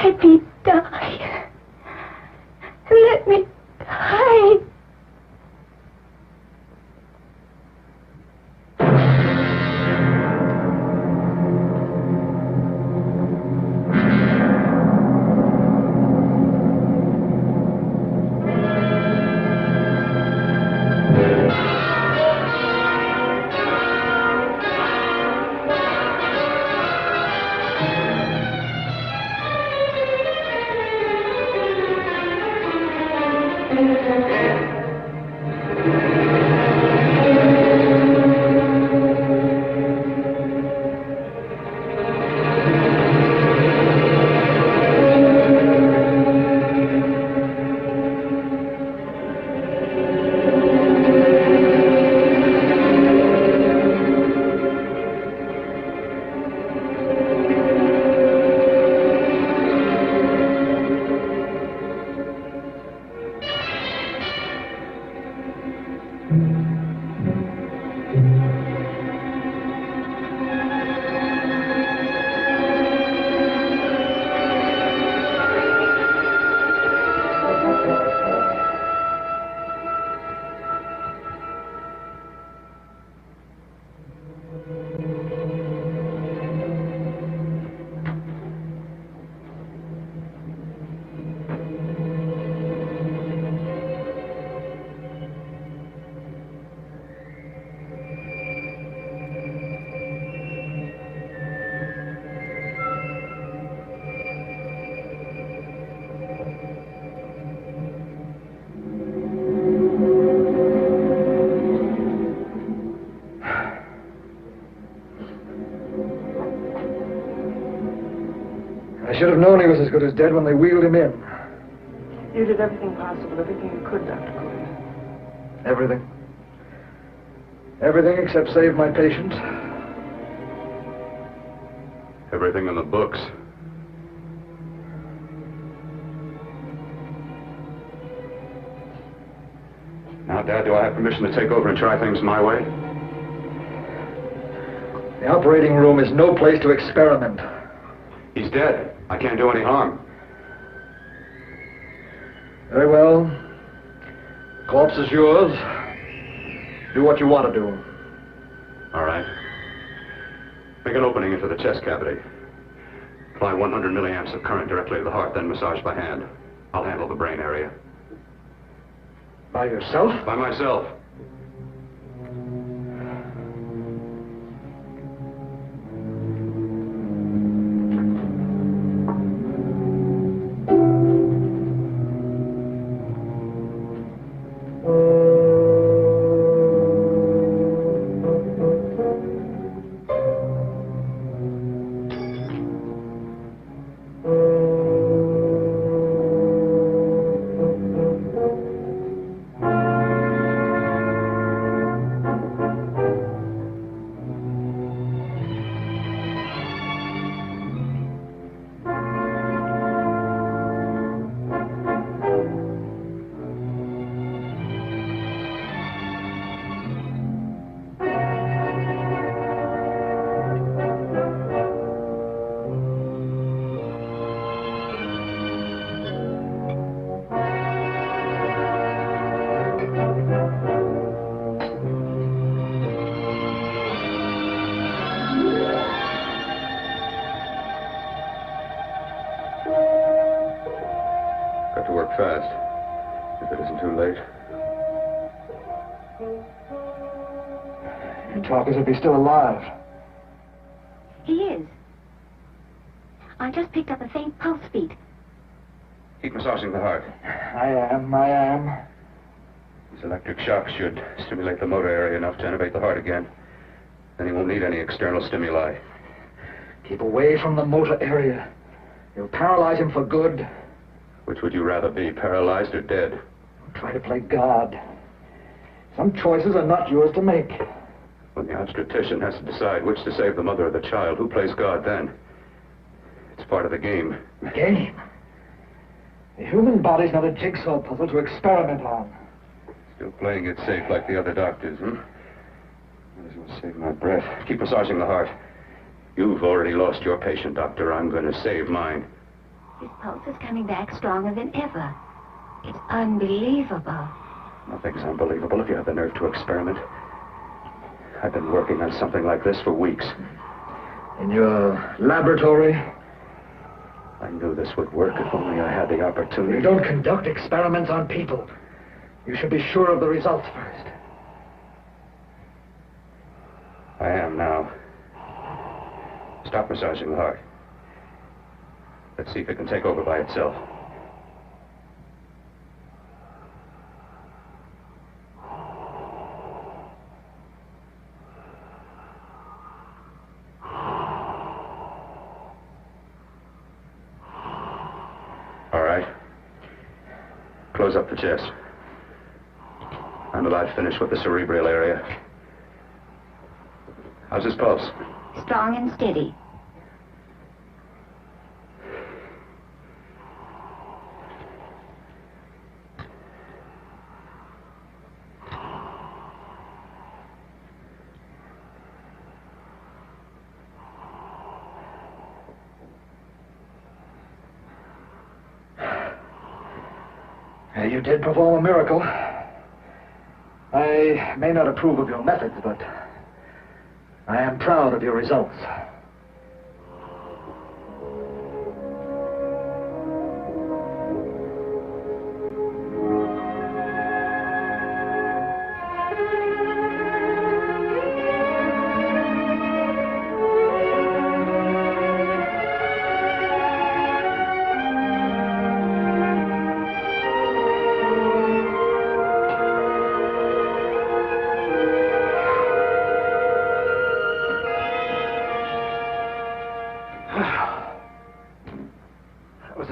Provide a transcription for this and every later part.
Let me die. Let me die. I should have known he was as good as dead when they wheeled him in. You did everything possible, everything you could, Dr. Cooley. Everything. Everything except save my patient. Everything in the books. Now, Dad, do I have permission to take over and try things my way? The operating room is no place to experiment. He's dead. I can't do any harm. Very well. Corpse is yours. Do what you want to do. All right. Make an opening into the chest cavity. Apply 100 milliamps of current directly to the heart, then massage by hand. I'll handle the brain area. By yourself? By myself. Fast, if it isn't too late. You talk as if he's still alive. He is. I just picked up a faint pulse beat. Keep massaging the heart. I am. These electric shocks should stimulate the motor area enough to innervate the heart again. Then he won't need any external stimuli. Keep away from the motor area. You'll paralyze him for good. Which would you rather be, paralyzed or dead? Try to play God. Some choices are not yours to make. When the obstetrician has to decide which to save the mother or the child, who plays God then? It's part of the game. Game? The human body's not a jigsaw puzzle to experiment on. Still playing it safe like the other doctors, huh? Might as well save my breath. Keep massaging the heart. You've already lost your patient, Doctor. I'm going to save mine. His pulse is coming back stronger than ever. It's unbelievable. Nothing's unbelievable if you have the nerve to experiment. I've been working on something like this for weeks. In your laboratory? I knew this would work if only I had the opportunity. You don't conduct experiments on people. You should be sure of the results first. I am now. Stop massaging the heart. Let's see if it can take over by itself. All right. Close up the chest. I'm about finished with the cerebral area. How's his pulse? Strong and steady. You did perform a miracle. I may not approve of your methods, but I am proud of your results.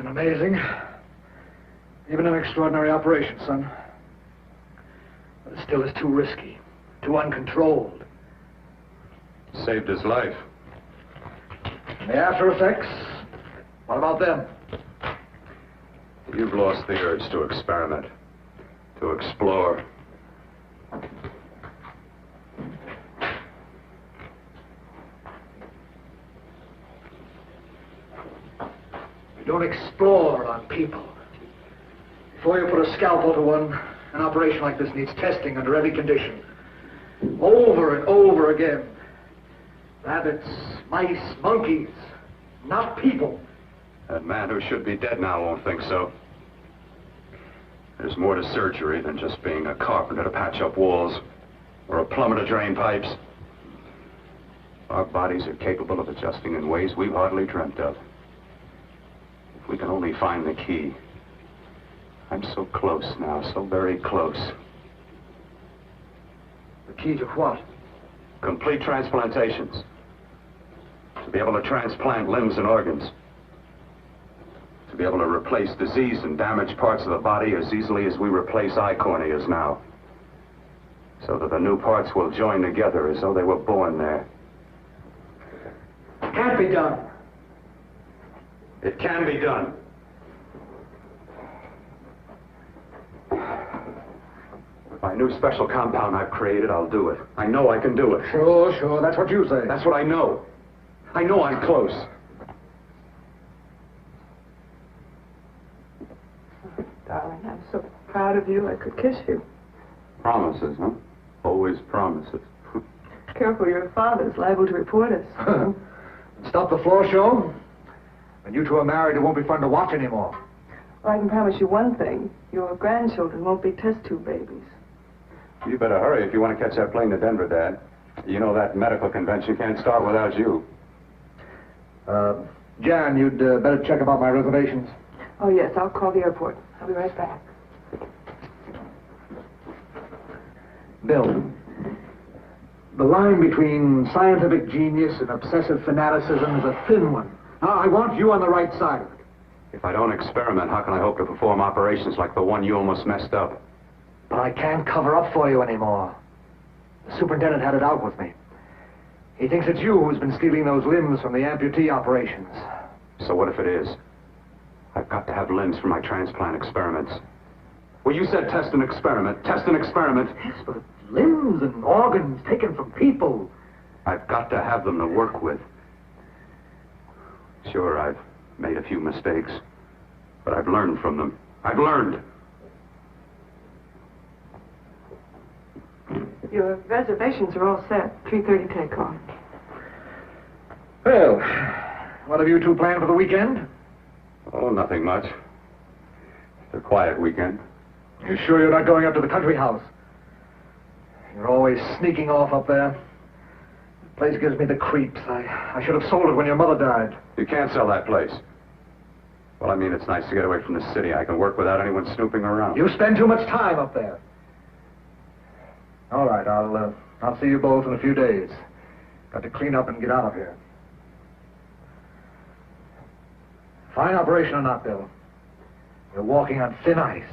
Amazing. Even an extraordinary operation, son. But it still is too risky, too uncontrolled. Saved his life. And the after effects? What about them? You've lost the urge to experiment, to explore. Don't explore on people. Before you put a scalpel to one, an operation like this needs testing under every condition. Over and over again. Rabbits, mice, monkeys, not people. That man who should be dead now won't think so. There's more to surgery than just being a carpenter to patch up walls or a plumber to drain pipes. Our bodies are capable of adjusting in ways we've hardly dreamt of. If we can only find the key. I'm so close now, so very close. The key to what? Complete transplantations. To be able to transplant limbs and organs. To be able to replace diseased and damaged parts of the body as easily as we replace eye corneas now. So that the new parts will join together as though they were born there. It can't be done. It can be done. With my new special compound I've created, I'll do it. I know I can do it. Sure, that's what you say. That's what I know. I know I'm close. Darling, I'm so proud of you, I could kiss you. Promises, huh? Always promises. Careful, your father's liable to report us. Stop the floor show. When you two are married, it won't be fun to watch anymore. Well, I can promise you one thing. Your grandchildren won't be test tube babies. You better hurry if you want to catch that plane to Denver, Dad. You know that medical convention can't start without you. Jan, you'd better check about my reservations. Oh, yes, I'll call the airport. I'll be right back. Bill, the line between scientific genius and obsessive fanaticism is a thin one. I want you on the right side of it. If I don't experiment, how can I hope to perform operations like the one you almost messed up? But I can't cover up for you anymore. The superintendent had it out with me. He thinks it's you who's been stealing those limbs from the amputee operations. So what if it is? I've got to have limbs for my transplant experiments. Well, you said test and experiment. Test and experiment. Yes, but limbs and organs taken from people. I've got to have them to work with. Sure, I've made a few mistakes. But I've learned from them. I've learned. Your reservations are all set. 3:30 takeoff. Well, what have you two planned for the weekend? Oh, nothing much. It's a quiet weekend. You sure you're not going up to the country house? You're always sneaking off up there. The place gives me the creeps. I should have sold it when your mother died. You can't sell that place. Well, I mean, it's nice to get away from the city. I can work without anyone snooping around. You spend too much time up there. All right, I'll see you both in a few days. Got to clean up and get out of here. Fine operation or not, Bill. You're walking on thin ice.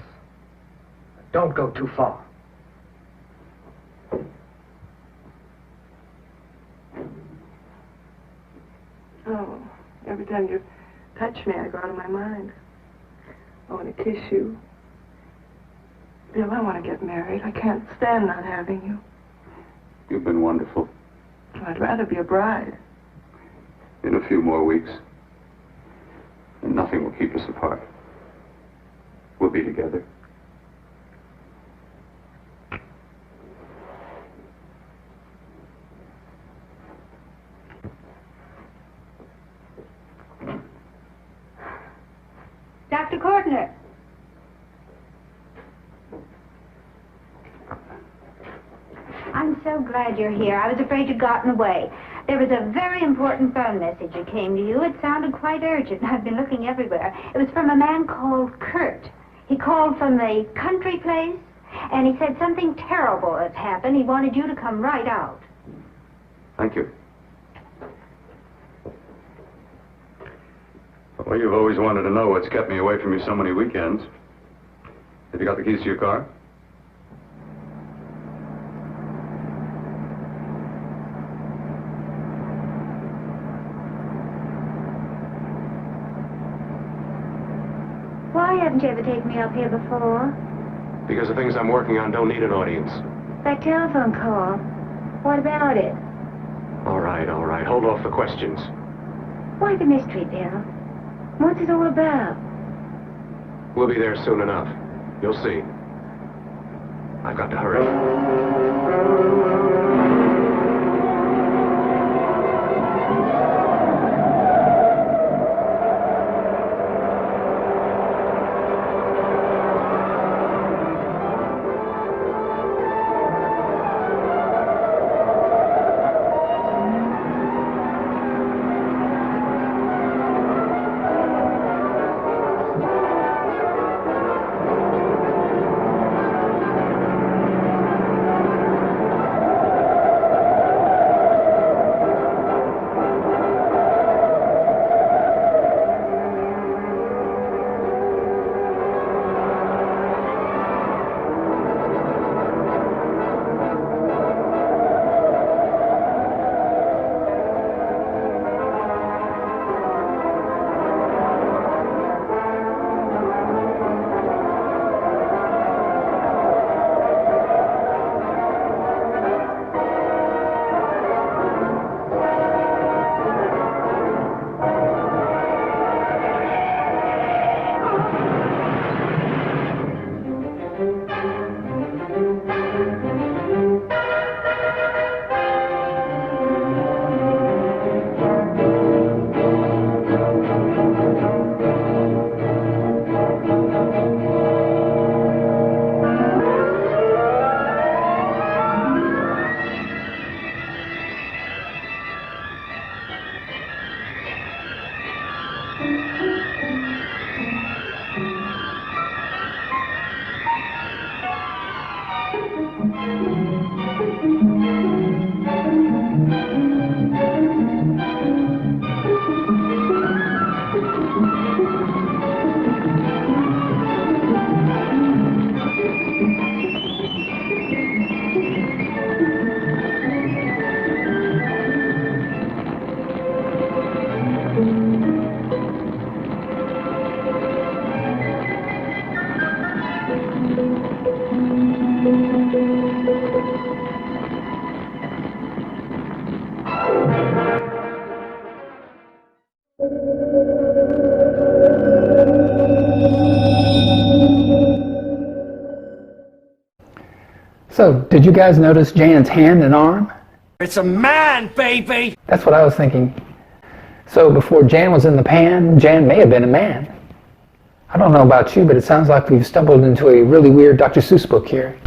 Don't go too far. Oh, every time you touch me, I go out of my mind. I want to kiss you. Bill, I want to get married. I can't stand not having you. You've been wonderful. I'd rather be a bride. In a few more weeks, and nothing will keep us apart. We'll be together. Dr. Cordner. I'm so glad you're here. I was afraid you'd gotten away. There was a very important phone message that came to you. It sounded quite urgent. I've been looking everywhere. It was from a man called Kurt. He called from the country place, and he said something terrible has happened. He wanted you to come right out. Thank you. Well, you've always wanted to know what's kept me away from you so many weekends. Have you got the keys to your car? Why haven't you ever taken me up here before? Because the things I'm working on don't need an audience. That telephone call. What about it? All right. Hold off the questions. Why the mystery, Bill? What's it all about? We'll be there soon enough. You'll see. I've got to hurry. So, did you guys notice Jan's hand and arm? It's a man, baby! That's what I was thinking. So, before Jan was in the pan, Jan may have been a man. I don't know about you, but it sounds like we've stumbled into a really weird Dr. Seuss book here.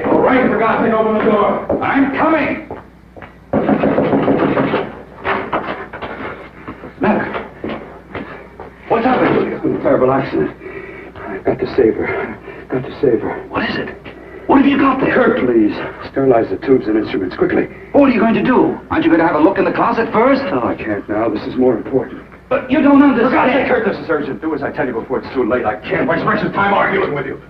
All right, for God's sake, open the door. I'm coming! Matter? What's happened? It's been a terrible accident. I've got to save her. Got to save her. What is it? What have you got there? Kirk, please. Sterilize the tubes and instruments quickly. What are you going to do? Aren't you going to have a look in the closet first? No, I can't now. This is more important. But you don't understand. For God's sake, Kirk, this is urgent. Do as I tell you before it's too late. I can't waste precious time arguing with you.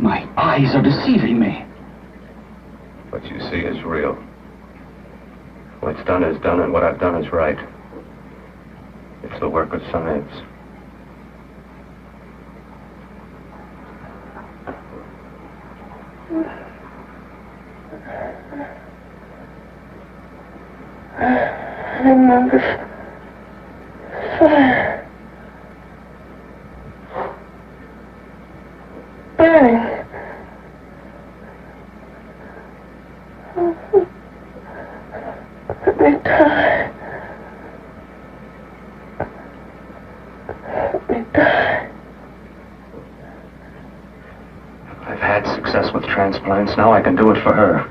My eyes are deceiving me. What you see is real. What's done is done, and what I've done is right. It's the work of science. I remember fire. Burning. Let me die. Let me die. I've had success with transplants. Now I can do it for her.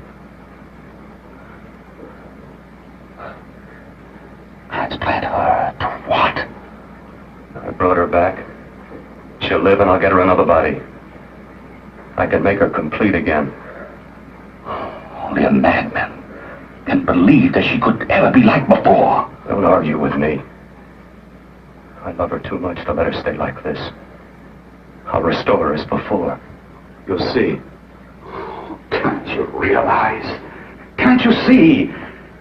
Transplant her to what? I brought her back. She'll live, and I'll get her another body. I can make her complete again. Only a madman can believe that she could ever be like before. Don't argue with me. I love her too much to let her stay like this. I'll restore her as before. You'll see. Can't you realize? Can't you see?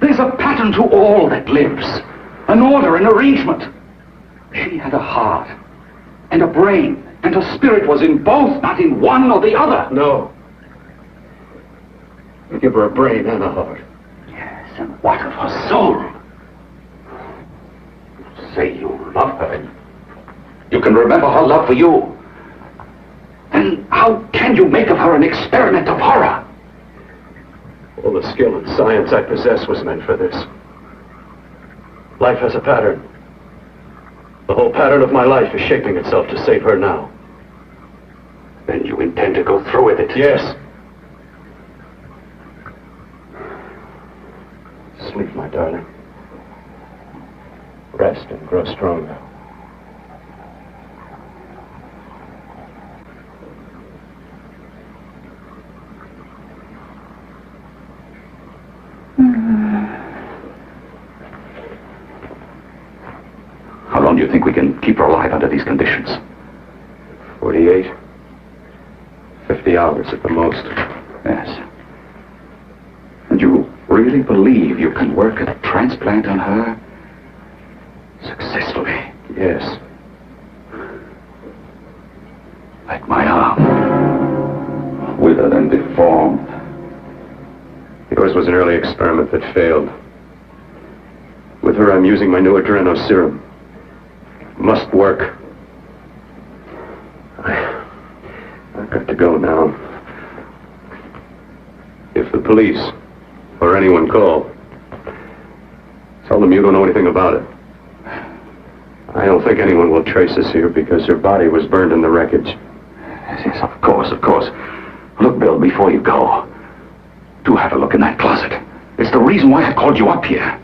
There's a pattern to all that lives. An order, an arrangement. She had a heart and a brain, and her spirit was in both, not in one or the other. No. You give her a brain and a heart. Yes, and what of her soul? You say you love her. You can remember her love for you. Then how can you make of her an experiment of horror? All the skill and science I possess was meant for this. Life has a pattern. The whole pattern of my life is shaping itself to save her now. Then you intend to go through with it? Yes. Sleep, my darling. Rest and grow stronger. How long do you think we can keep her alive under these conditions? 48. 50 hours at the most. Yes. And you really believe you can work a transplant on her successfully? Yes. Like my arm. Withered and deformed. Yours was an early experiment that failed. With her, I'm using my new adreno serum. Must work. I've got to go now. If the police or anyone call, tell them you don't know anything about it. I don't think anyone will trace us here because her body was burned in the wreckage. Yes, of course, of course. Look, Bill, before you go, do have a look in that closet. It's the reason why I called you up here.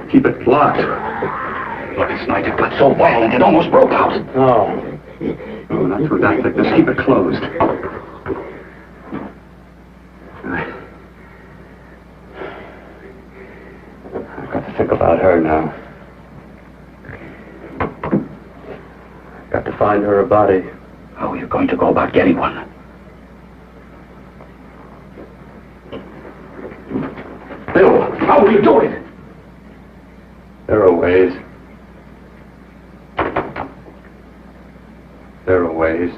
Keep it locked. Last night it got so violent it almost broke out. No. No, not through that thickness. Keep it closed. I've got to think about her now. I've got to find her a body. How are you going to go about getting one? Bill, how will you do it? There are ways. There are ways.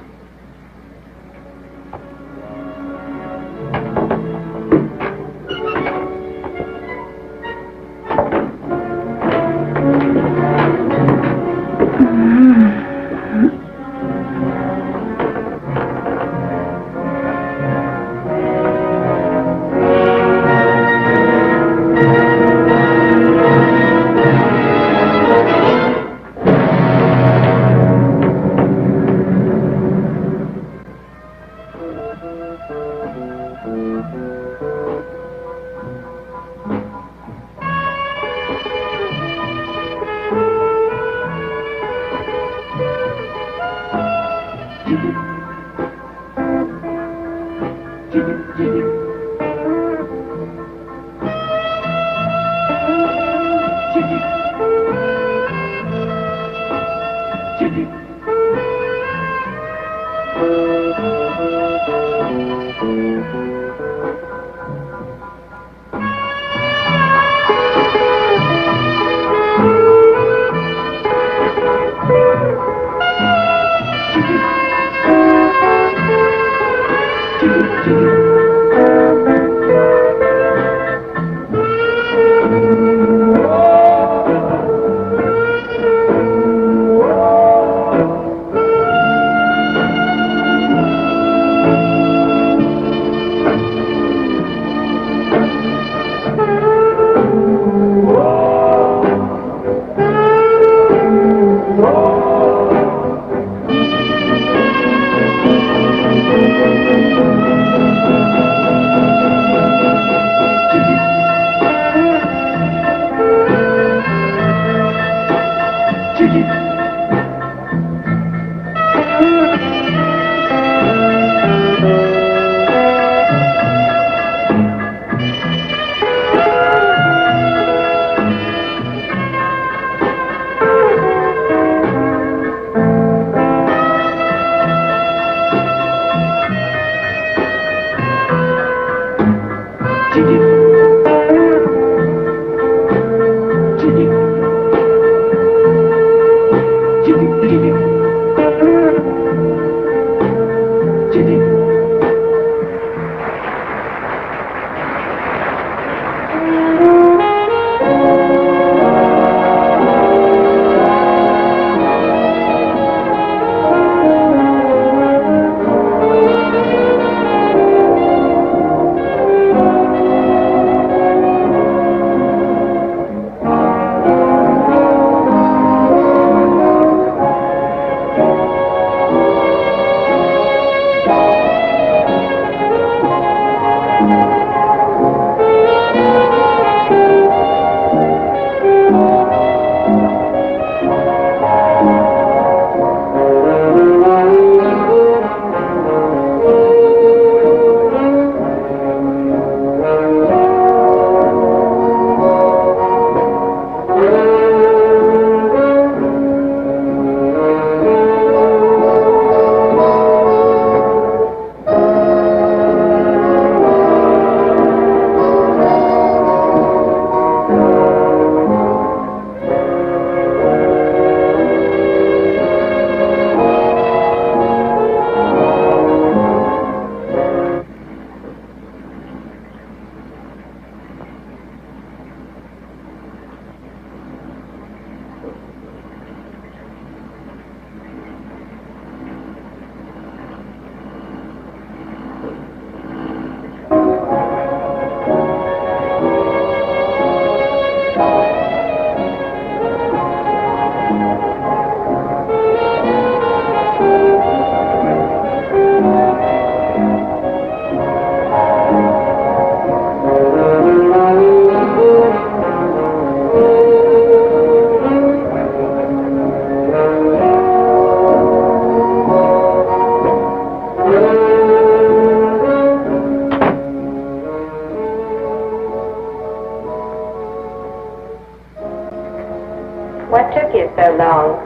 What took you so long?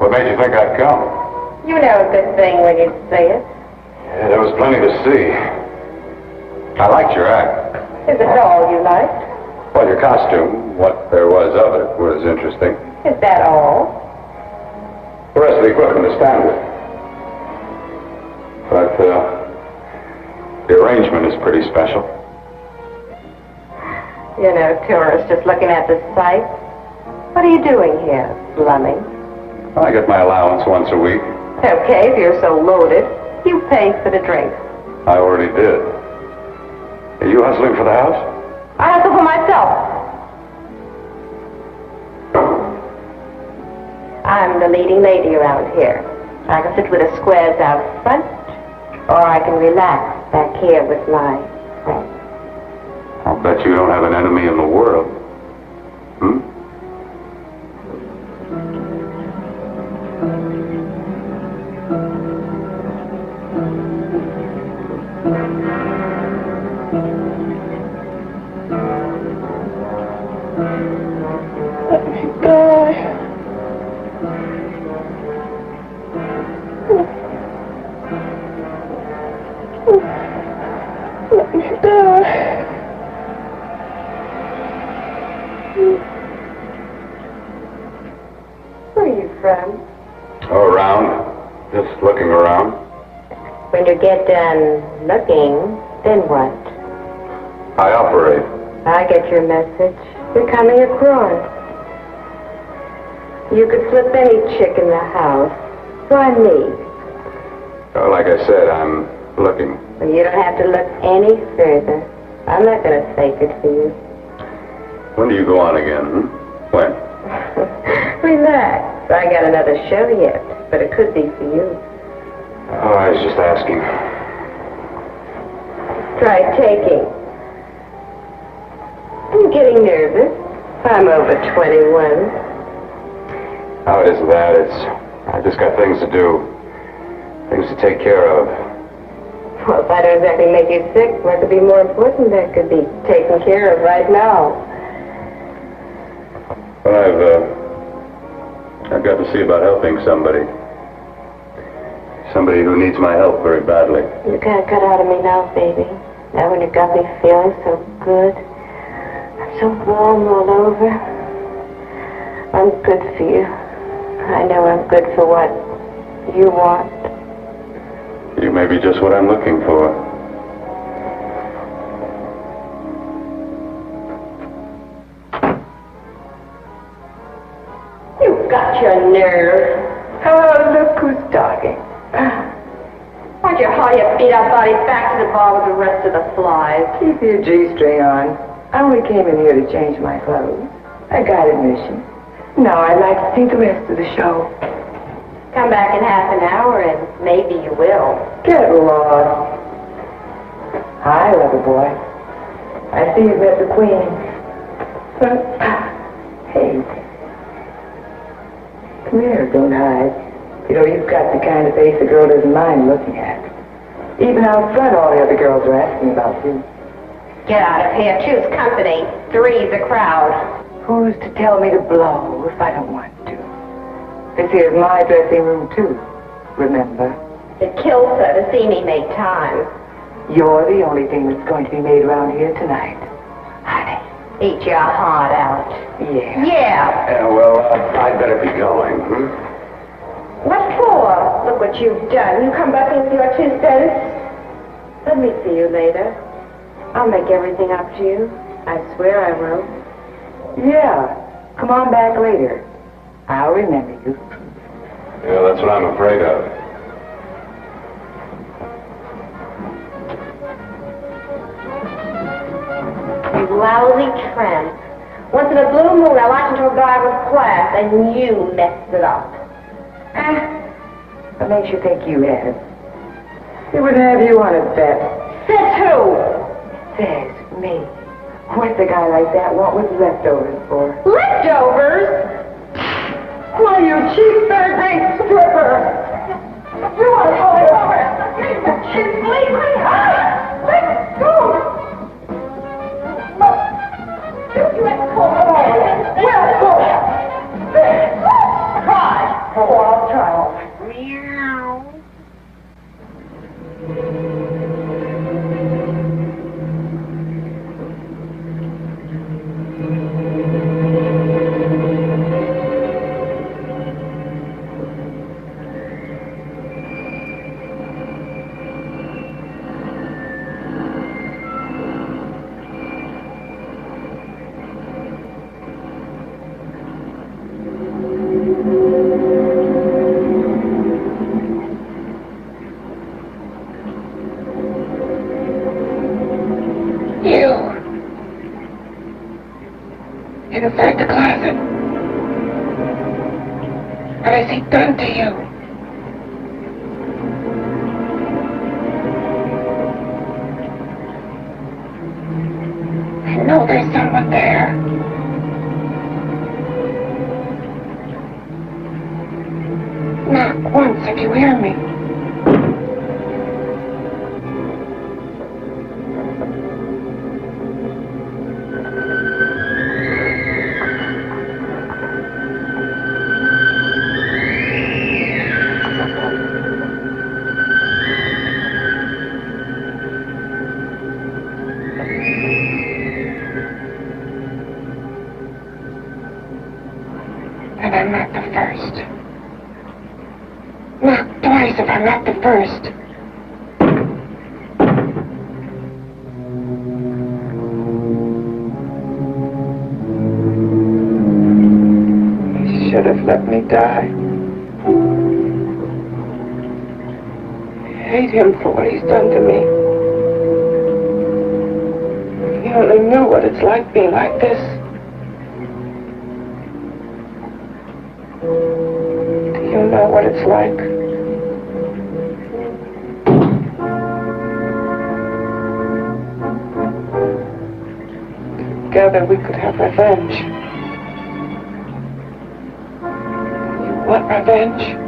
What made you think I'd come? You know a good thing when you see it. Yeah, there was plenty to see. I liked your act. Is it all you liked? Well, your costume, what there was of it, was interesting. Is that all? The rest of the equipment is standard. But, the arrangement is pretty special. You know, tourists just looking at the sights. What are you doing here, slumming? I get my allowance once a week. Okay, if you're so loaded, you pay for the drinks. I already did. Are you hustling for the house? I hustle for myself. I'm the leading lady around here. I can sit with the squares out front, or I can relax back here with my friends. I'll bet you don't have an enemy in the world. Hmm? Let me die. Let me die. Where are you from? Oh, around. Just looking around. When you get done looking, then what? I operate. I get your message. You're coming across. You could flip any chick in the house. Why me? Oh, like I said, I'm looking. Well, you don't have to look any further. I'm not going to fake it for you. When do you go on again? When? Relax. I got another show yet, but it could be for you. Oh, I was just asking. Try taking. I'm getting nervous. I'm over 21. How is that? I just got things to do. Things to take care of. Well, if I don't exactly make you sick, what could be more important that could be taken care of right now? Well, I've got to see about helping somebody. Somebody who needs my help very badly. You can't cut out of me now, baby. Now when you got me feeling so good. I'm so warm all over. I'm good for you. I know I'm good for what you want. You may be just what I'm looking for. You've got your nerve. Oh, look who's talking. Why don't you haul your beat-up body back to the bar with the rest of the flies? Keep your G-string on. I only came in here to change my clothes. I got admission. Now I'd like to see the rest of the show. Come back in half an hour and maybe you will. Get lost. Hi, lover boy. I see you've met the queen. Hey. Come here, don't hide. You know, you've got the kind of face a girl doesn't mind looking at. Even out front, all the other girls are asking about you. Get out of here. Choose company. Three's a crowd. Who's to tell me to blow if I don't want to? This here's my dressing room, too. Remember? It kills her to see me make time. You're the only thing that's going to be made around here tonight. Honey. Eat your heart out. Yeah. Yeah. Yeah, well, I'd better be going. What for? Look what you've done. You come back in with your 2 cents. Let me see you later. I'll make everything up to you. I swear I will. Yeah. Come on back later. I'll remember you. Yeah, that's what I'm afraid of. You lousy tramp. Once in a blue moon, I walked into a bar with class, and you messed it up. What makes you think you had it? He wouldn't have you on a bet. Says who? Says me. What's a guy like that want with leftovers for? Leftovers? Why, you cheap third-rate stripper! You want to hold it over? Make the cheap leave me! Let go! You let go! Well, go! There! Try! Oh, I'll try. Meow. Inside the closet. What has he done to you? I know there's someone there. Knock once if you hear me. Knock twice if I'm not the first. He should have let me die. I hate him for what he's done to me. If he only knew what it's like being like this. Do you know what it's like? Together we could have revenge. You want revenge?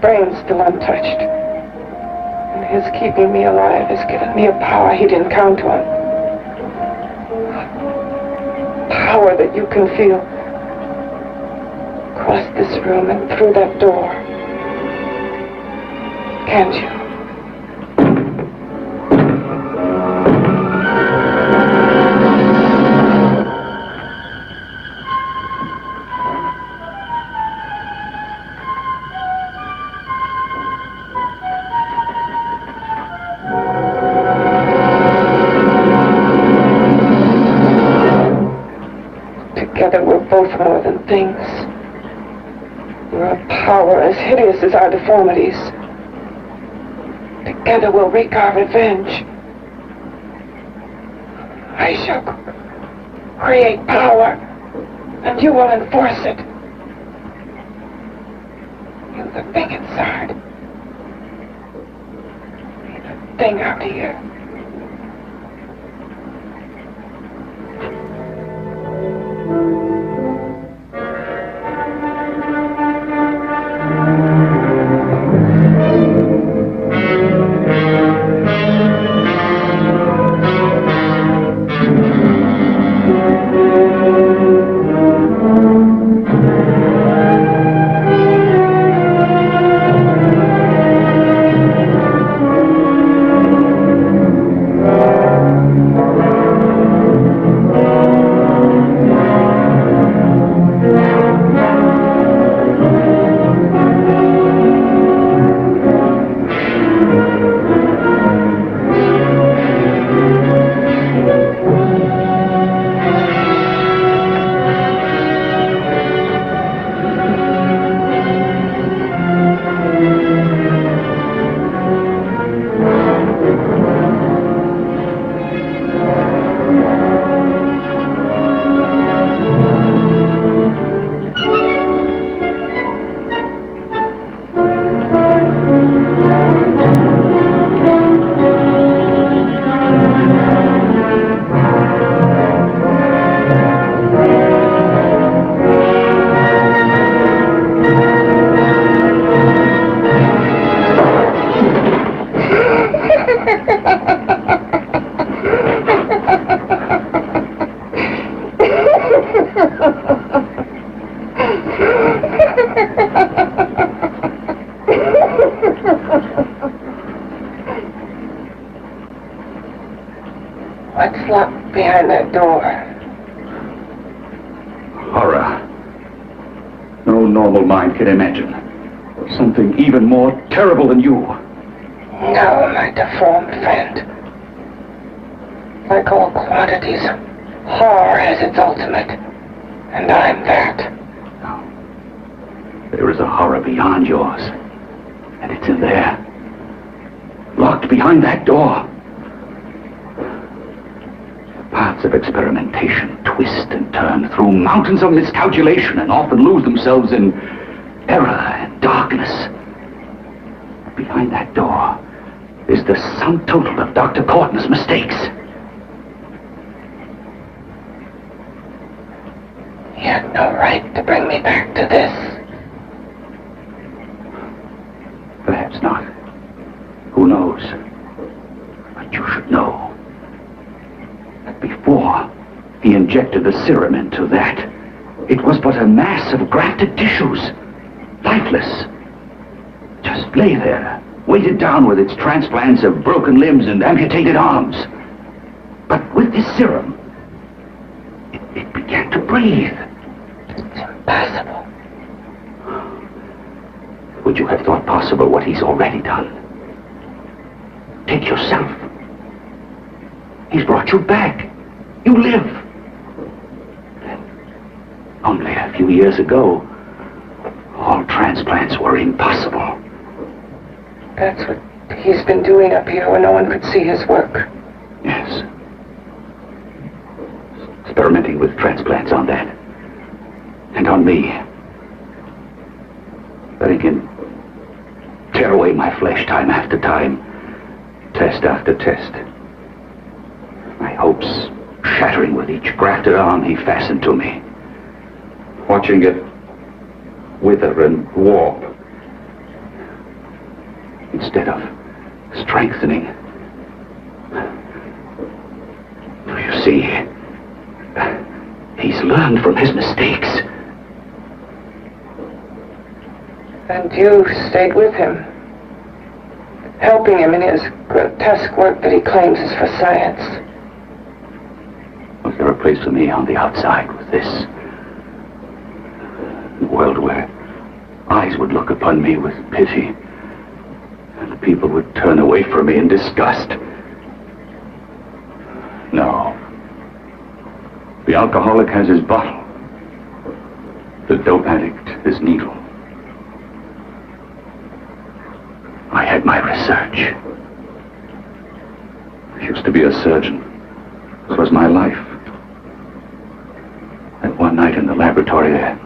Brain's still untouched. And his keeping me alive has given me a power he didn't count on. Power that you can feel. Across this room and through that door. Can't you? Together we're both more than things. We're a power as hideous as our deformities. Together we'll wreak our revenge. I shall create power, and you will enforce it. You the thing inside. Me the thing out here. What's locked behind that door? Horror. No normal mind can imagine. Something even more terrible than you. No, my deformed friend. Like all quantities, horror has its ultimate. And I'm that. No. There is a horror beyond yours. And it's in there. Locked behind that door. Paths of experimentation twist and turn through mountains of miscalculation and often lose themselves in error and darkness. Behind that door is the sum total of Dr. Portman's mistakes. He had no right to bring me back to this. Perhaps Perhaps not. Who knows? But you should know that before he injected the serum into that, it was but a mass of grafted tissues, lifeless. Just lay there, weighted down with its transplants of broken limbs and amputated arms. But with this serum, it began to breathe. It's impossible. Would you have thought possible what he's already done? Take yourself. He's brought you back. You live. Only a few years ago, all transplants were impossible. That's what he's been doing up here where no one could see his work. Yes. Experimenting with transplants on that. And on me. Letting him tear away my flesh time after time, test after test. My hopes shattering with each grafted arm he fastened to me. Watching it wither and warp instead of strengthening. Do you see? He's learned from his mistakes. And you stayed with him, helping him in his grotesque work that he claims is for science. Was there a place for me on the outside with this? A world where eyes would look upon me with pity, and people would turn away from me in disgust. No. The alcoholic has his bottle. The dope addict his needle. I had my research. I used to be a surgeon. This was my life. And one night in the laboratory there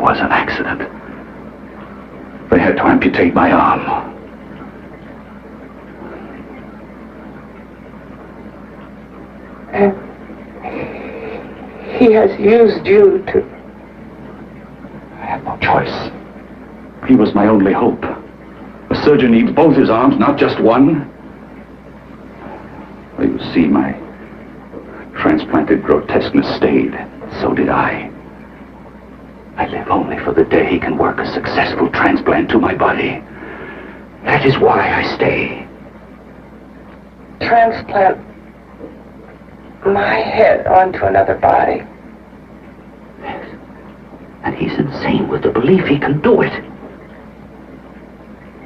was an accident. They had to amputate my arm. And he has used you to... I had no choice. He was my only hope. A surgeon needs both his arms, not just one. Well, you see, my transplanted grotesqueness stayed. So did I. I live only for the day he can work a successful transplant to my body. That is why I stay. Transplant my head onto another body. Yes. And he's insane with the belief he can do it.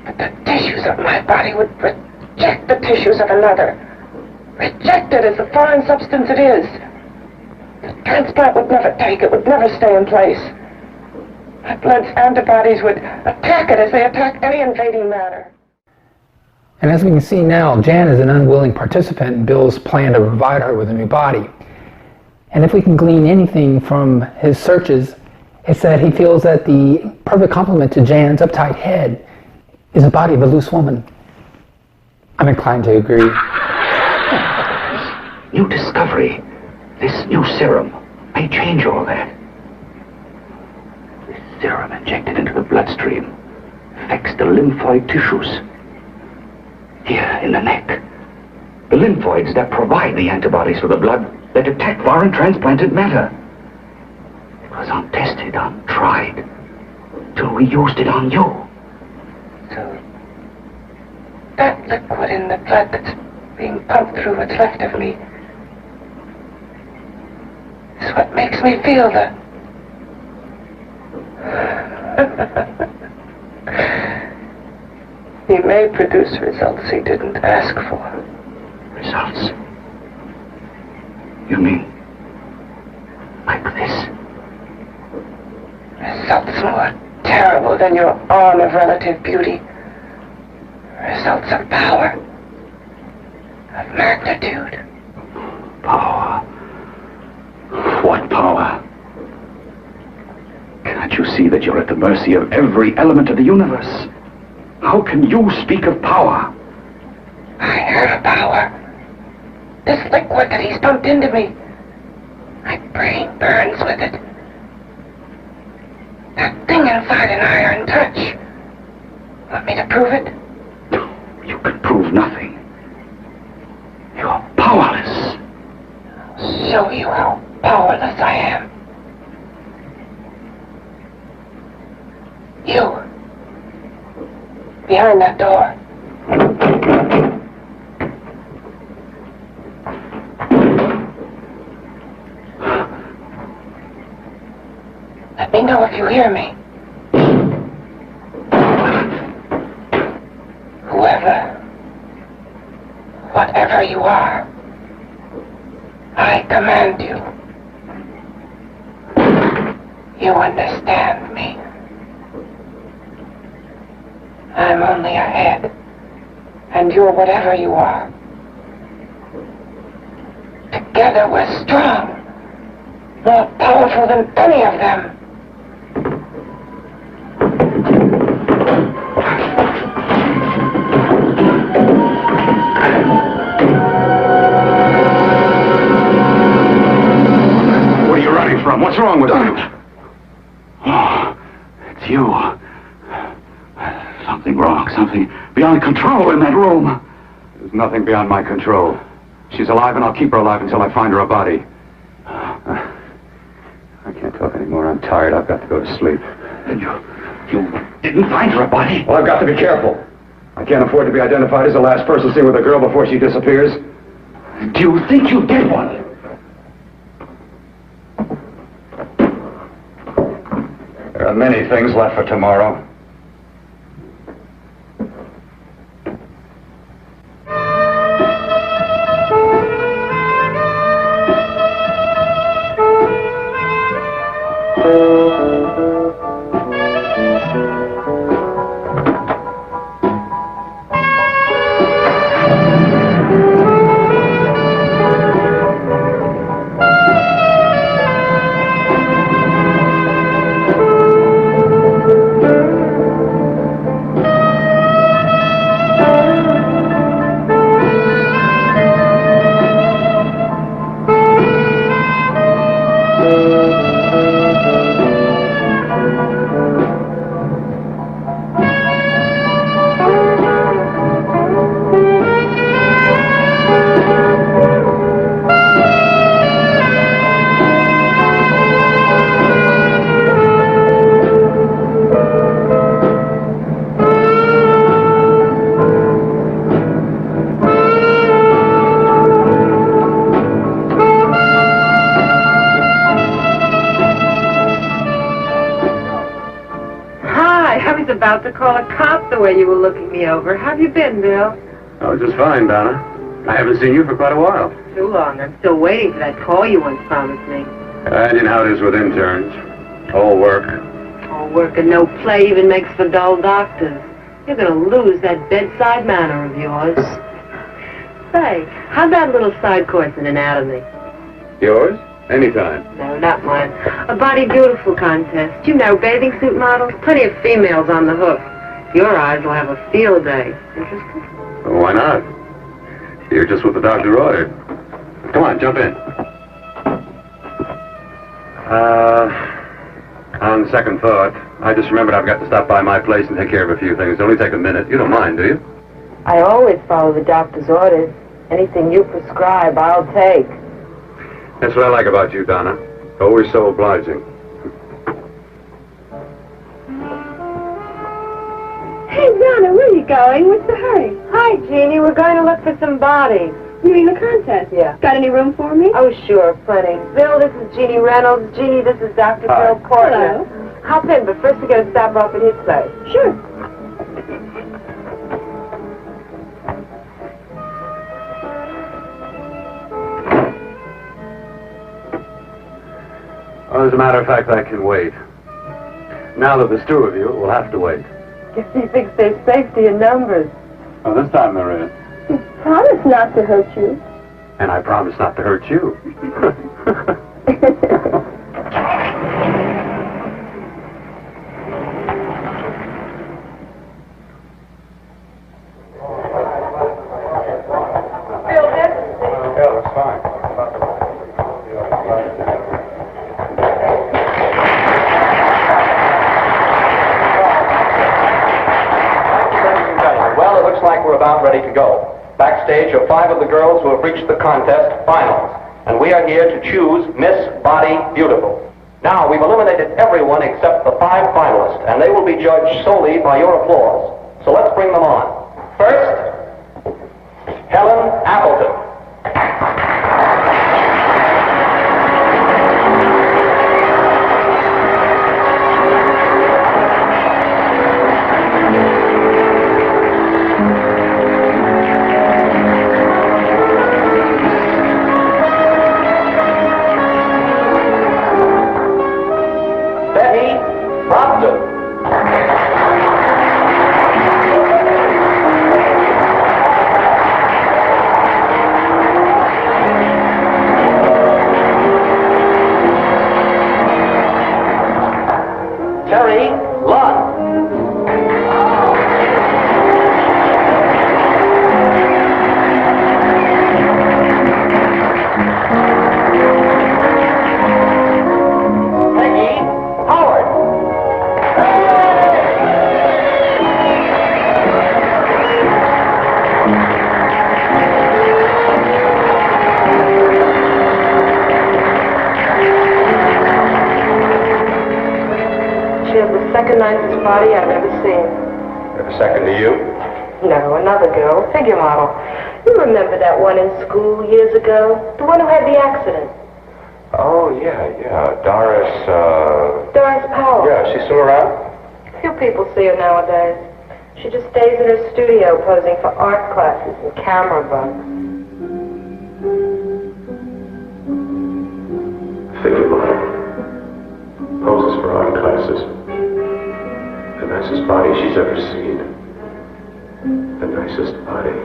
But the tissues of my body would reject the tissues of another. Reject it as the foreign substance it is. The transplant would never take it, would never stay in place. My blood's antibodies would attack it as they attack any invading matter. And as we can see now, Jan is an unwilling participant in Bill's plan to provide her with a new body. And if we can glean anything from his searches, it's that he feels that the perfect complement to Jan's uptight head is the body of a loose woman. I'm inclined to agree. New discovery, this new serum, may change all that. This serum injected into the bloodstream affects the lymphoid tissues. Here in the neck. The lymphoids that provide the antibodies for the blood that attack foreign transplanted matter. It was untested, untried, till we used it on you. So, that liquid in the blood that's being pumped through what's left of me is what makes me feel the... He may produce results he didn't ask for. Results? You mean like this? Results more terrible than your arm of relative beauty. Results of power. Of magnitude. Power? What power? Can't you see that you're at the mercy of every element of the universe? How can you speak of power? I have power. This liquid that he's pumped into me. My brain burns with it. That thing inside an iron touch. Want me to prove it? You can prove nothing. You're powerless. I'll show you how powerless I am. You. Behind that door. Let me know if you hear me. Whoever, whatever you are, I command you. You understand me. I'm only a head, and you're whatever you are. Together we're strong, more powerful than any of them. What are you running from? What's wrong with you? Oh, it's you. Something wrong, something beyond control in that room. There's nothing beyond my control. She's alive, and I'll keep her alive until I find her a body. I can't talk anymore. I'm tired. I've got to go to sleep. And you didn't find her a body? Well, I've got to be careful. I can't afford to be identified as the last person seen with a girl before she disappears. Do you think you did one? There are many things left for tomorrow. About to call a cop the way you were looking me over. How have you been, Bill? Oh, just fine, Donna. I haven't seen you for quite a while. Too long. I'm still waiting for that call you once promised me. You know how it is with interns. All work. All work and no play even makes for dull doctors. You're going to lose that bedside manner of yours. Say, how'd that little side course in anatomy? Yours? Anytime. No, not mine. A body beautiful contest. You know, bathing suit models. Plenty of females on the hook. Your eyes will have a field day. Interested? Well, why not? You're just what the doctor ordered. Come on, jump in. On second thought, I just remembered I've got to stop by my place and take care of a few things. It'll only take a minute. You don't mind, do you? I always follow the doctor's orders. Anything you prescribe, I'll take. That's what I like about you, Donna. Always so obliging. Hey, Donna, where are you going? What's the hurry? Hi, Jeannie. We're going to look for some bodies. You mean the contest? Yeah. Got any room for me? Oh, sure, plenty. Bill, this is Jeannie Reynolds. Jeannie, this is Dr. Bill Portner. Hello. Hop in, but first we got to stop off at his place. Sure. Well, as a matter of fact, I can wait. Now that there's two of you, we'll have to wait. Guess he thinks there's safety in numbers. Well, this time there is. Promise not to hurt you. And I promise not to hurt you. Yeah, that's fine. about ready to go. Backstage are 5 of the girls who have reached the contest finals, and we are here to choose Miss Body Beautiful. Now, we've eliminated everyone except the 5 finalists, and they will be judged solely by your applause. So let's bring them on. First, Helen Appleton. Second nicest body I've ever seen. Ever second to you? No, another girl, figure model. You remember that one in school years ago? The one who had the accident. Oh, yeah. Doris, Doris Powell. Yeah, she's still around? Few people see her nowadays. She just stays in her studio posing for art classes and camera bugs. Figure model. Poses for art classes. The nicest body she's ever seen. The nicest body.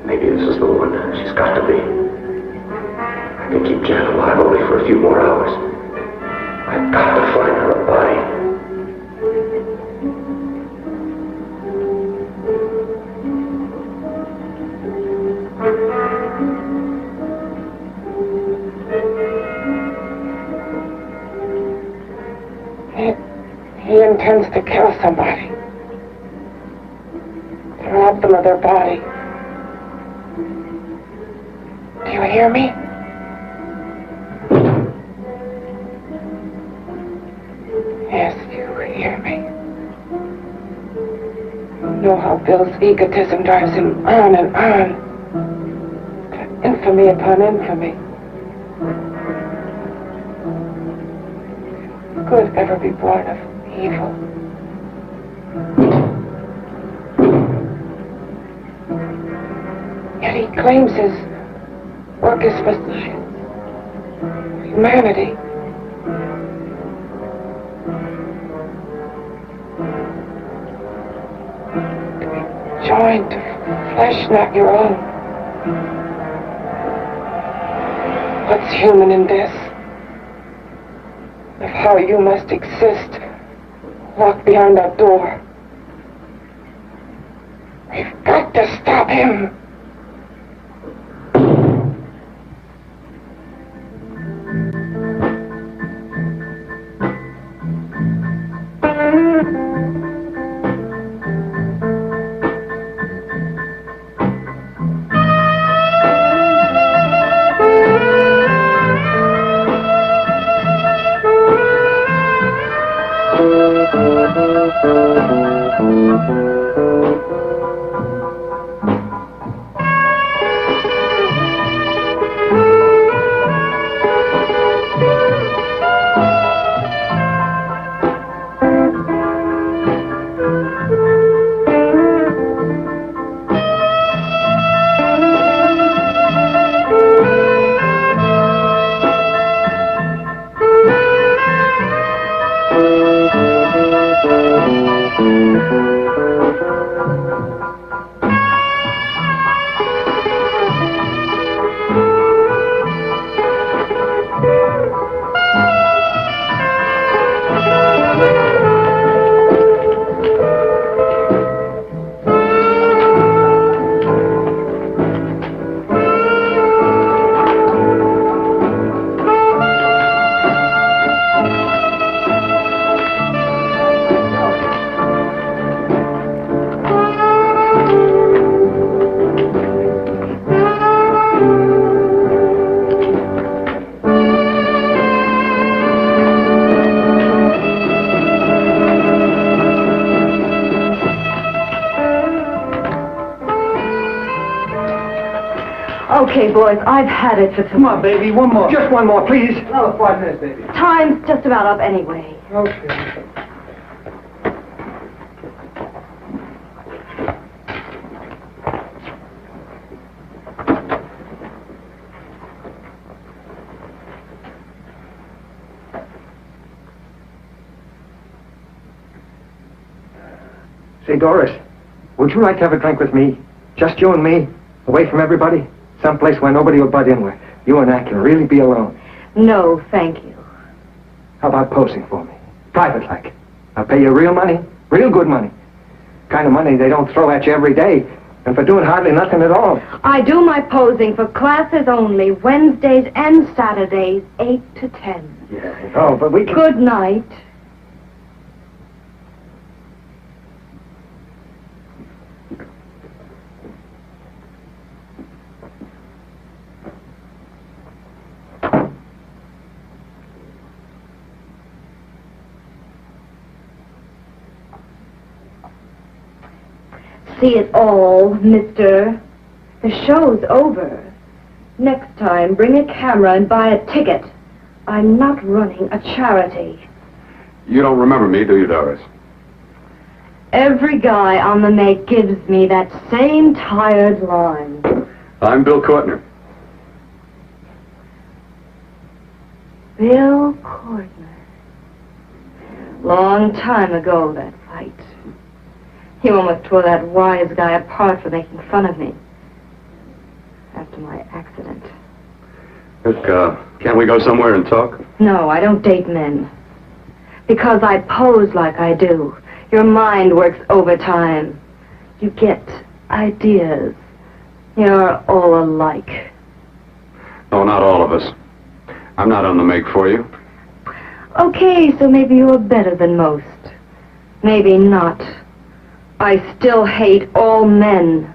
Maybe this is the one. She's got to be. I can keep Jan alive only for a few more hours. I've got to find her a body. He intends to kill somebody. To rob them of their body. Do you hear me? Yes, you hear me. You know how Bill's egotism drives him on and on. To infamy upon infamy. Could ever be born of evil. Yet he claims his work is for humanity. To be joined to flesh not your own. What's human in this? Of how you must exist. Walk beyond that door. We've got to stop him. Okay, boys, I've had it for tonight. Come on, baby, one more. Just one more, please. Another 5 minutes, baby. Time's just about up anyway. Okay. Say, Doris, would you like to have a drink with me? Just you and me, away from everybody? Someplace where nobody will butt in, where you and I can really be alone. No, thank you. How about posing for me? Private like. I'll pay you real money, real good money. Kind of money they don't throw at you every day, and for doing hardly nothing at all. I do my posing for classes only, Wednesdays and Saturdays, 8 to 10. Yeah. Oh, but we can... Good night. See it all, mister. The show's over. Next time, bring a camera and buy a ticket. I'm not running a charity. You don't remember me, do you, Doris? Every guy on the make gives me that same tired line. I'm Bill Courtner. Bill Courtner. Long time ago, that fight. He almost tore that wise guy apart for making fun of me. After my accident. Look, can't we go somewhere and talk? No, I don't date men. Because I pose like I do. Your mind works overtime. You get ideas. You're all alike. No, not all of us. I'm not on the make for you. Okay, so maybe you're better than most. Maybe not. I still hate all men.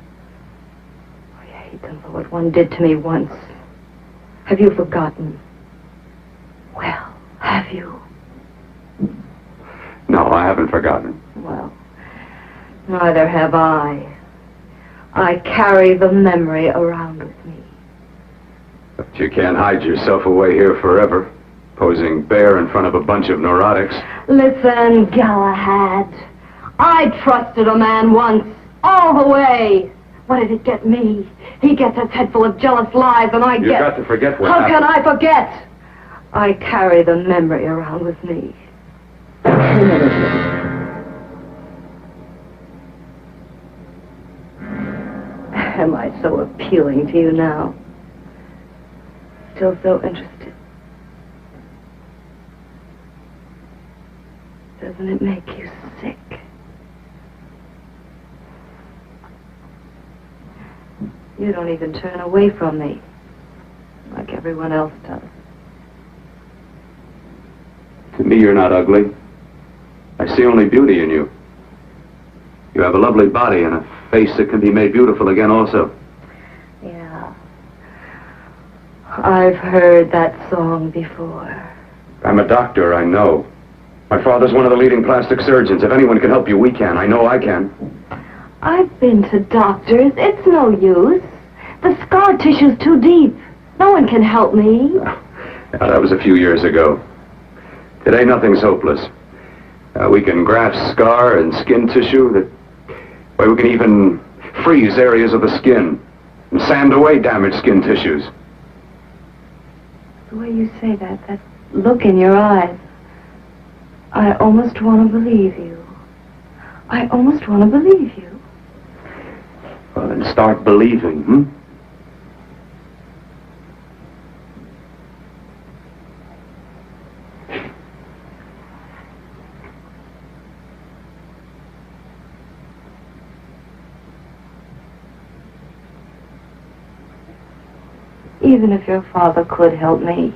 I hate them for what one did to me once. Have you forgotten? Well, have you? No, I haven't forgotten. Well, neither have I. I carry the memory around with me. But you can't hide yourself away here forever, posing bare in front of a bunch of neurotics. Listen, Galahad. I trusted a man once, all the way. What did it get me? He gets his head full of jealous lies, and I get... You've got to forget what How happened. can I forget? I carry the memory around with me. Am I so appealing to you now? Still so interested? Doesn't it make you sick? You don't even turn away from me, like everyone else does. To me, you're not ugly. I see only beauty in you. You have a lovely body and a face that can be made beautiful again also. Yeah. I've heard that song before. I'm a doctor, I know. My father's one of the leading plastic surgeons. If anyone can help you, we can. I know I can. I've been to doctors. It's no use. The scar tissue's too deep. No one can help me. Yeah, that was a few years ago. Today, nothing's hopeless. We can graft scar and skin tissue. We can even freeze areas of the skin and sand away damaged skin tissues. The way you say that look in your eyes, I almost want to believe you. I almost want to believe you. Well, then start believing, hmm? Even if your father could help me,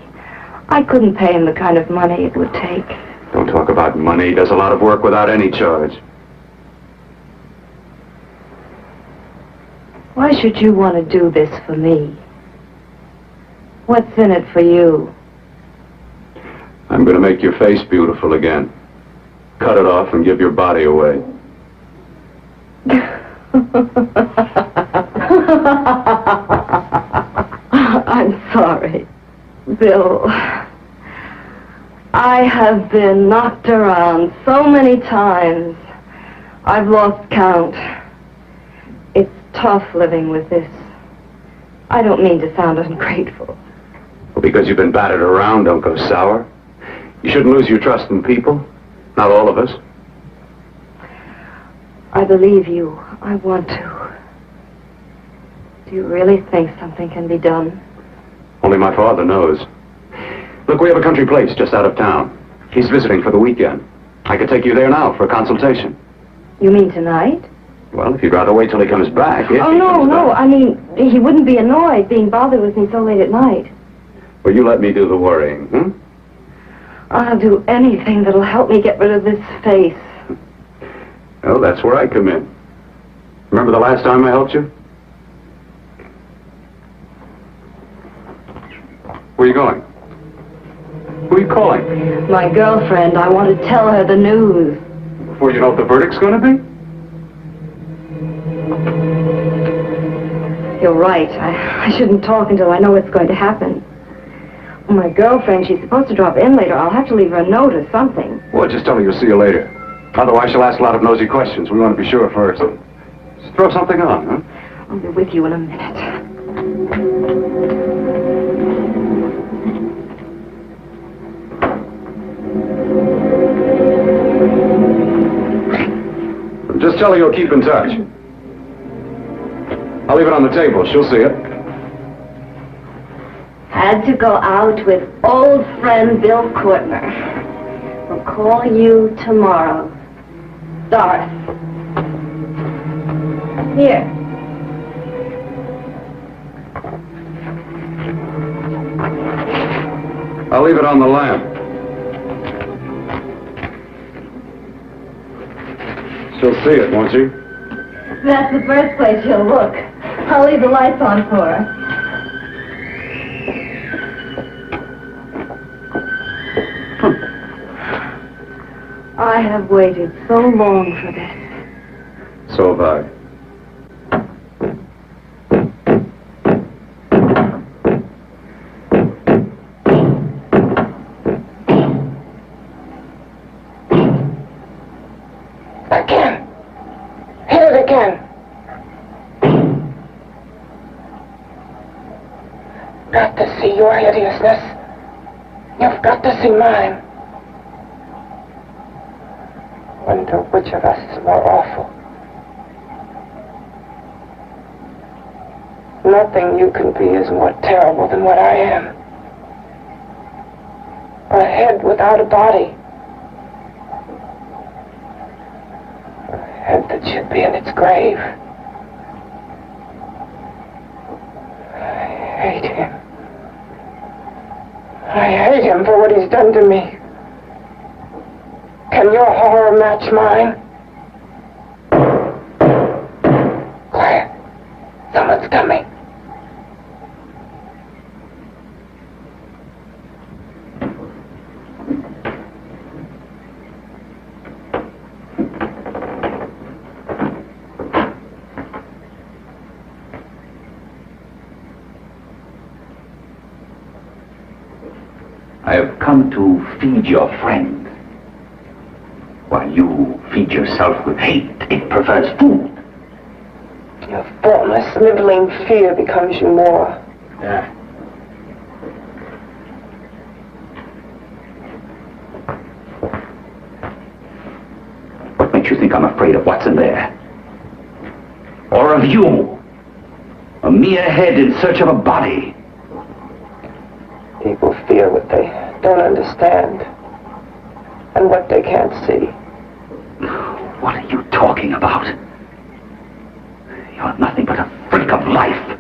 I couldn't pay him the kind of money it would take. Don't talk about money. He does a lot of work without any charge. Why should you want to do this for me? What's in it for you? I'm going to make your face beautiful again. Cut it off and give your body away. Bill, I have been knocked around so many times. I've lost count. It's tough living with this. I don't mean to sound ungrateful. Well, because you've been battered around, don't go sour. You shouldn't lose your trust in people. Not all of us. I believe you. I want to. Do you really think something can be done? Only my father knows. Look, we have a country place just out of town. He's visiting for the weekend. I could take you there now for a consultation. You mean tonight? Well, if you'd rather wait till he comes back. Oh, no. I mean, he wouldn't be annoyed being bothered with me so late at night. Well, you let me do the worrying, hmm? I'll do anything that'll help me get rid of this face. Well, that's where I come in. Remember the last time I helped you? Where are you going? Who are you calling? My girlfriend. I want to tell her the news. Before you know what the verdict's going to be? You're right. I shouldn't talk until I know what's going to happen. Well, my girlfriend, she's supposed to drop in later. I'll have to leave her a note or something. Well, just tell her you'll see you later. Otherwise, she'll ask a lot of nosy questions. We want to be sure first. Just throw something on, huh? I'll be with you in a minute. Just tell her you'll keep in touch. I'll leave it on the table. She'll see it. Had to go out with old friend Bill Courtner. We'll call you tomorrow. Doris. Here. I'll leave it on the lamp. She'll see it, won't she? That's the first place she'll look. I'll leave the lights on for her. I have waited so long for this. So have I. Again. Hit it again. Got to see your hideousness. You've got to see mine. Wonder which of us is more awful. Nothing you can be is more terrible than what I am. A head without a body. A head that should be in its grave. I hate him. I hate him for what he's done to me. Can your horror match mine? Quiet. Someone's coming. I have come to feed your friend. While you feed yourself with hate, it prefers food. Your formless, sniveling fear becomes you more. Yeah. What makes you think I'm afraid of what's in there? Or of you? A mere head in search of a body. People fear what they don't understand. And what they can't see. What are you talking about? You're nothing but a freak of life.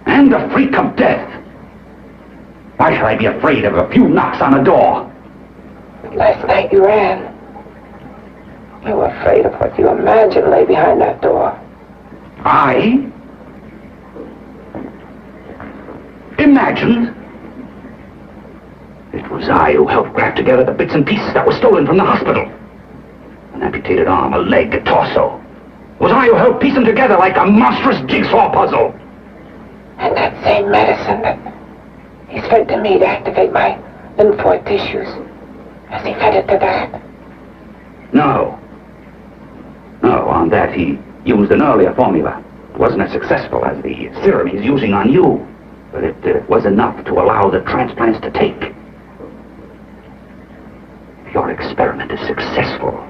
And a freak of death. Why should I be afraid of a few knocks on a door? But last night you ran. You were afraid of what you imagined lay behind that door. I? Imagined? It was I who helped grab together the bits and pieces that were stolen from the hospital. An amputated arm, a leg, a torso. It was I who helped piece them together like a monstrous jigsaw puzzle. And that same medicine that He's fed to me to activate my lymphoid tissues. Has he fed it to that? No. No, on that he used an earlier formula. It wasn't as successful as the serum he's using on you, but it was enough to allow the transplants to take. If your experiment is successful,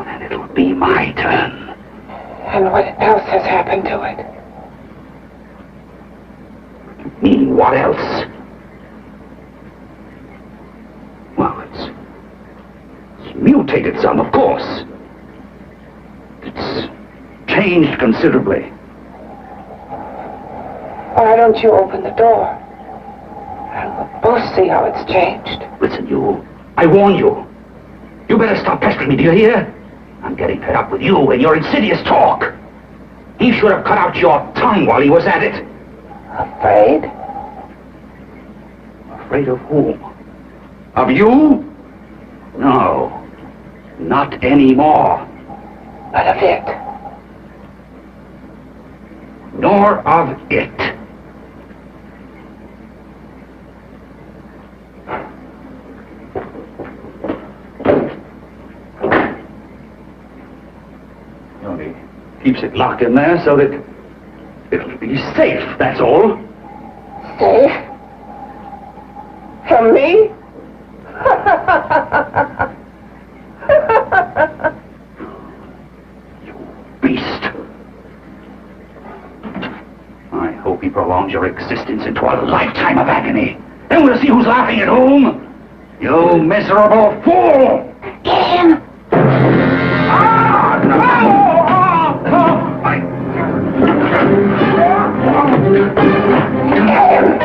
then it'll be my turn. And what else has happened to it? You mean what else? Well, it's mutated some, of course. It's changed considerably. Why don't you open the door? And we'll both see how it's changed. Listen, I warn you. You better stop pestering me, do you hear? I'm getting fed up with you and your insidious talk. He should have cut out your tongue while he was at it. Afraid? Afraid of whom? Of you? No. Not anymore. But of it. Nor of it. Only keeps it locked in there so that it'll be safe, that's all. Safe? From me? You beast. I hope he prolongs your existence into a lifetime of agony. Then we'll see who's laughing at whom. You miserable fool! Get him! Ah, no! Get him!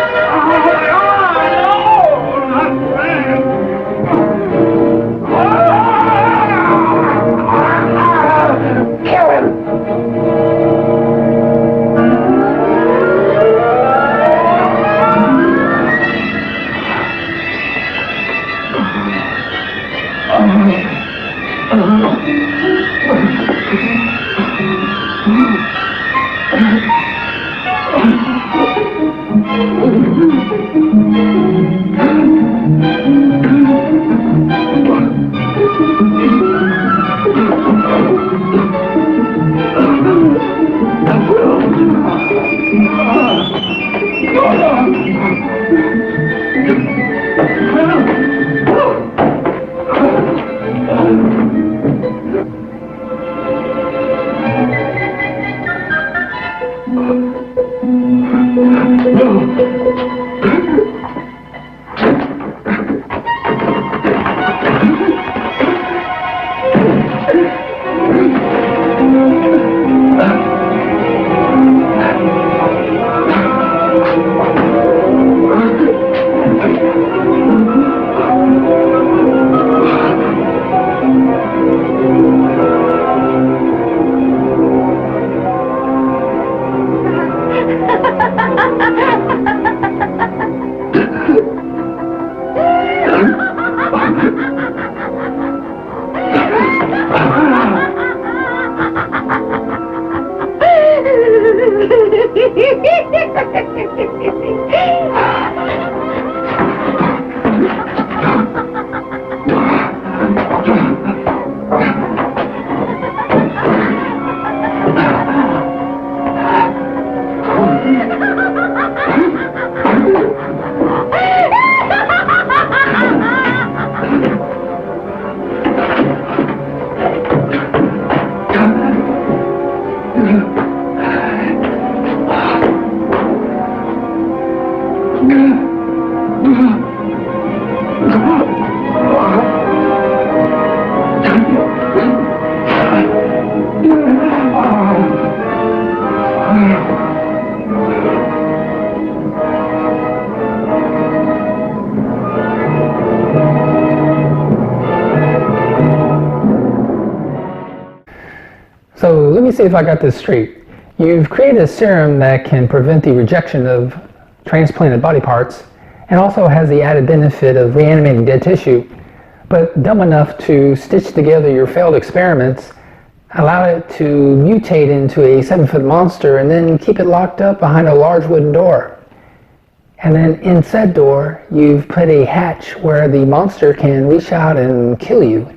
Kill him! So let me see if I got this straight. You've created a serum that can prevent the rejection of transplanted body parts and also has the added benefit of reanimating dead tissue, but dumb enough to stitch together your failed experiments, allow it to mutate into a 7-foot monster, and then keep it locked up behind a large wooden door. And then in said door, you've put a hatch where the monster can reach out and kill you.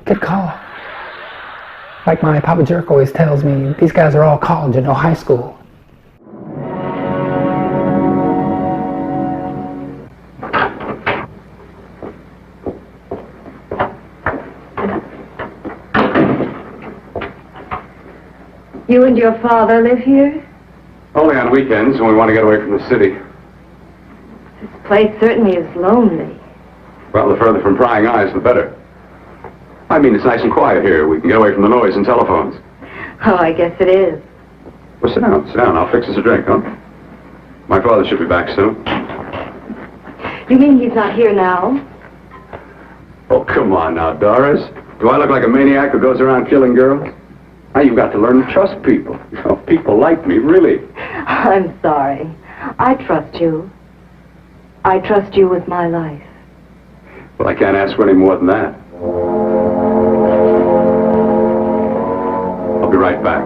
Good call. Like my Papa Jerk always tells me, these guys are all college and no high school. You and your father live here? Only on weekends when we want to get away from the city. This place certainly is lonely. Well, the further from prying eyes, the better. I mean, it's nice and quiet here. We can get away from the noise and telephones. Oh, I guess it is. Well, sit down, sit down. I'll fix us a drink, huh? My father should be back soon. You mean he's not here now? Oh, come on now, Doris. Do I look like a maniac who goes around killing girls? Now, you've got to learn to trust people. You know, people like me, really. I'm sorry. I trust you. I trust you with my life. Well, I can't ask for any more than that. I'll be right back.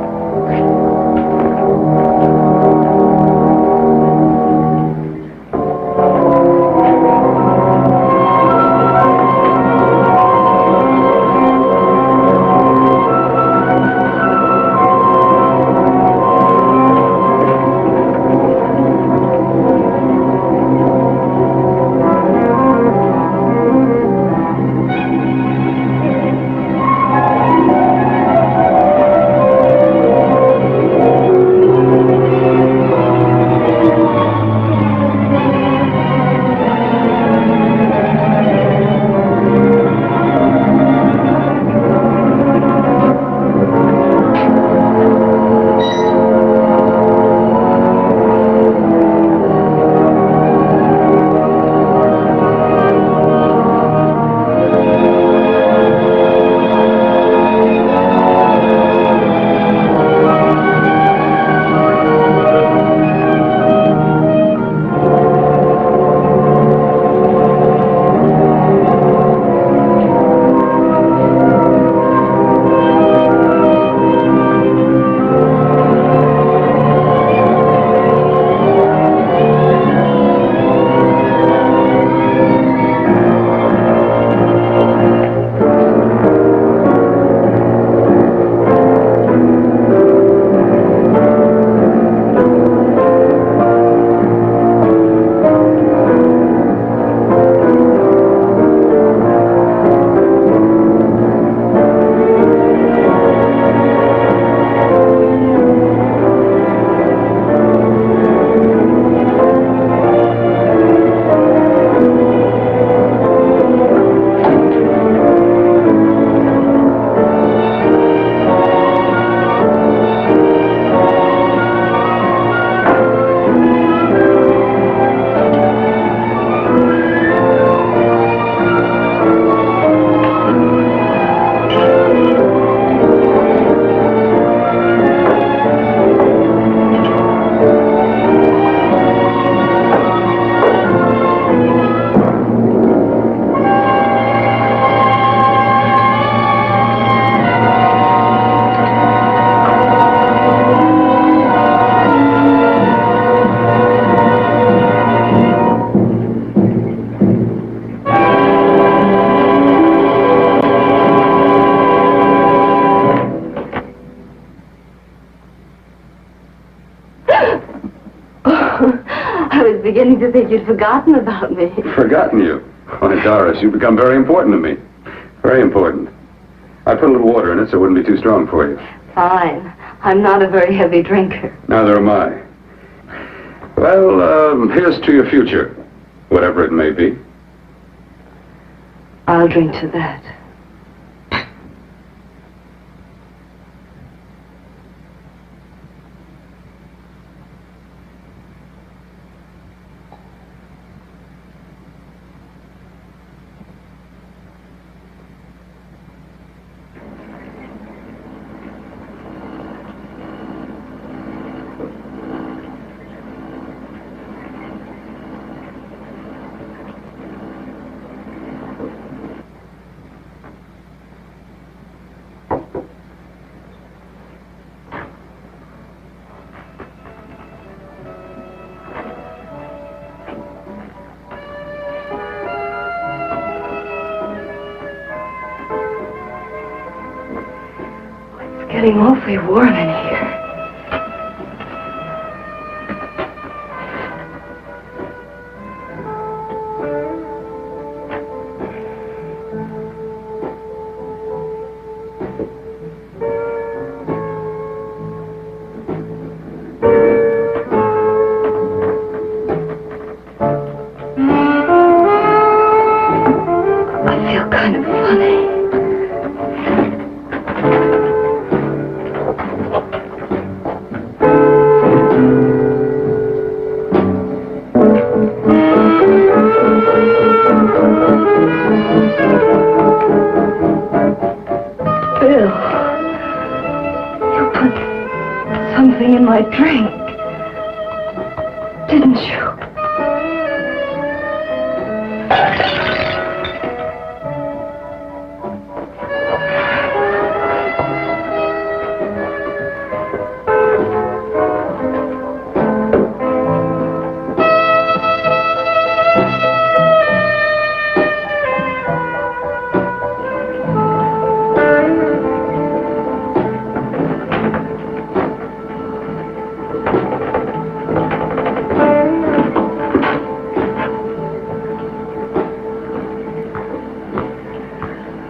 I was beginning to think you'd forgotten about me. Forgotten you? Why, Doris, you've become very important to me. Very important. I put a little water in it so it wouldn't be too strong for you. Fine. I'm not a very heavy drinker. Neither am I. Well, here's to your future, whatever it may be. I'll drink to that. getting awfully warm in here. I feel kind of funny. Bill, you put something in my drink, didn't you?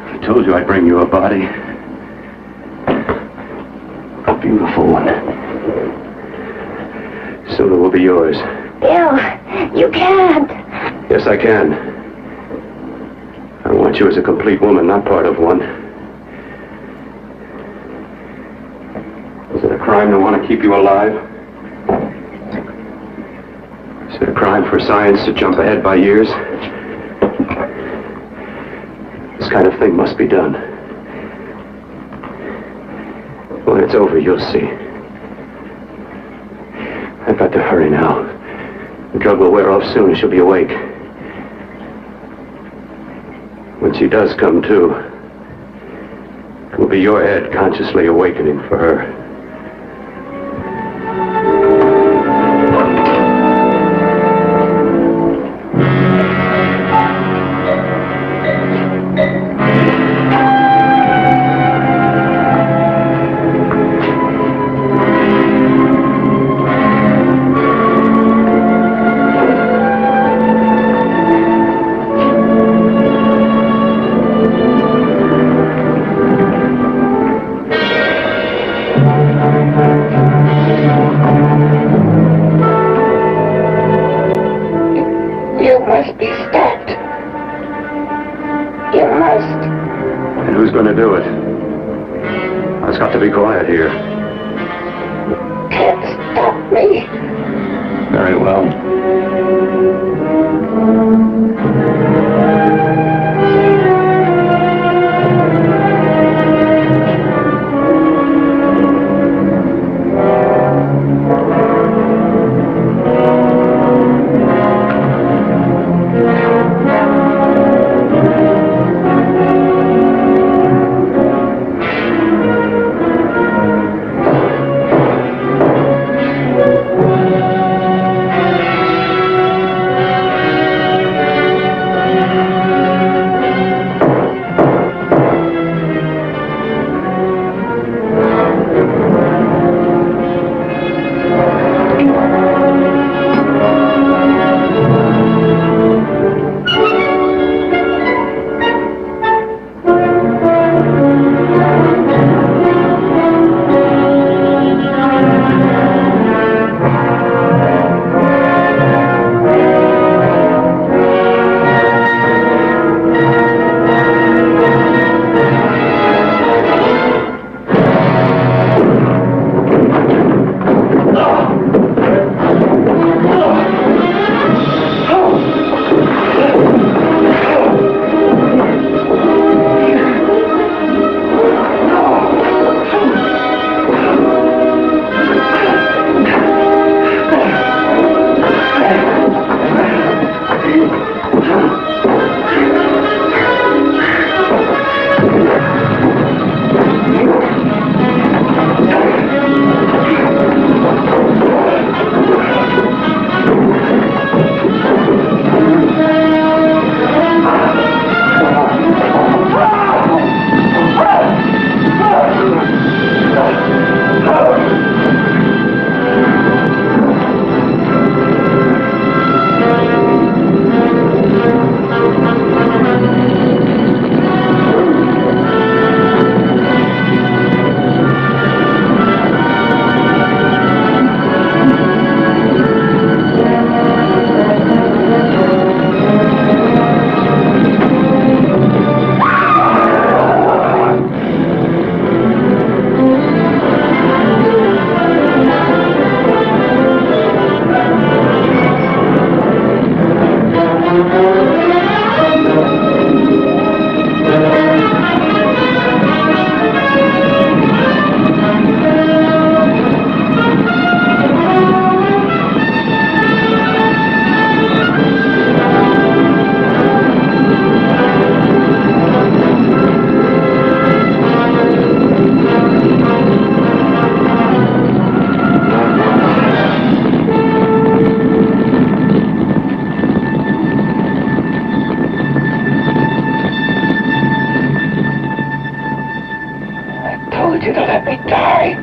I told you I'd bring you a body. A beautiful one. Soon it will be yours. Bill, you can't. Yes, I can. I want you as a complete woman, not part of one. Is it a crime to want to keep you alive? Is it a crime for science to jump ahead by years? This kind of thing must be done. When it's over, you'll see. I've got to hurry now. The drug will wear off soon and she'll be awake. When she does come to, it will be your head consciously awakening for her. You must be stopped. You must. And who's going to do it? It's got to be quiet here. Can't stop me. Very well. want you to let me die.